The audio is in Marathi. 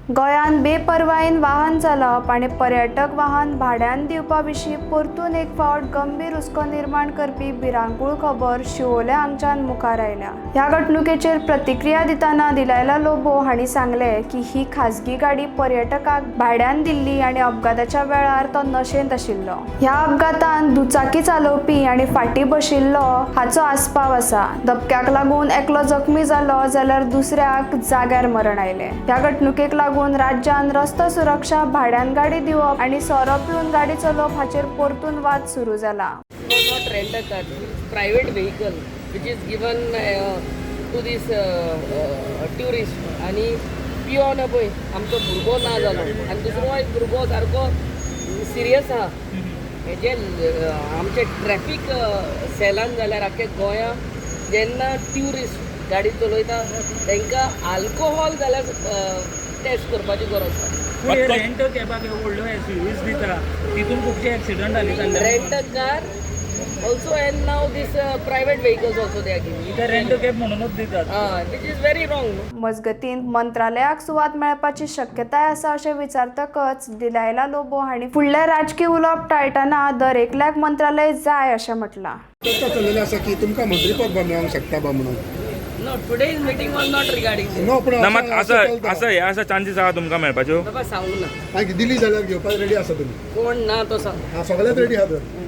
गोंयांत बेपरवायेन वाहन चलोवप आनी पर्यटक वाहन भाड्यान दिवपा विशीं परतून एक फावट गंभीर हुस्को निर्माण करपी भिरांकूळ खबर शिवोले हांगच्यान मुखार आयल्या। ह्या घडणुकेचेर प्रतिक्रिया दितना दिलायला लोबो हांणी सांगलें की ही खाजगी गाडी पर्यटकाक भाड्यान दिल्ली आनी अपघाताच्या वेळार तो नशेंत आशिल्लो। ह्या अपघातांत दुचाकी चालोवपी आनी फाटीं बशिल्लो हाचो आस्पाव आसा। धपक्याक लागून एकलो जखमी जालो जाल्यार दुसऱ्याक जाग्यार मरण आयलें। ह्या घडणुकेक लागून राज्यान रस्तो सुरक्षा भाड्यान गाडी दिवप आणि सोरो पिवन गाडी चलोवप हाचेर परतून वाद सुरू जाला। Not rent a car, private vehicle which is given to this tourist आणि पिवन पळय आमचो भुरगो ना जालो आनी दुसरो एक भुरगो सारको सिरियस आहा। हेजे आमचे ट्रॅफिक सेलान जाल्यार आख्या गोंयांत जेन्ना ट्युरिस्ट गाडी चलयता तांकां आल्कोहॉल जाल्यार टेस्ट करपाची गरज आसा। रेंट कॅबाक व्हडल्यो SUVs दिता तितून खुबशे एक्सिडंट जाले। Rent a car also and now this private vehicles also they are giving rent cab म्हणूनच दितात। Which is very wrong. मजगतीन मंत्रालयाक सुवात मेळपाची शक्यताय आसा अशें विचारतकच दिलायला लोबो हांणी फुडले राजकीय उलोवप टाळटना दर एकल्याक मंत्रालय जाय अशें म्हटलां। चर्चा चल्लेली आसा की तुमकां मंत्रीपद मेळोंक शकता बा म्हणून। No, today's meeting was not regarding this. No पण मात असं हे असा चान्सीस आहा तुमकां मेळपाच्यो? बाबा सांगू ना दिल्ली जाल्यार घेवपाक रेडी आसा तुमी? कोण ना तो सांग। सगळ्यात रेडी आहा तर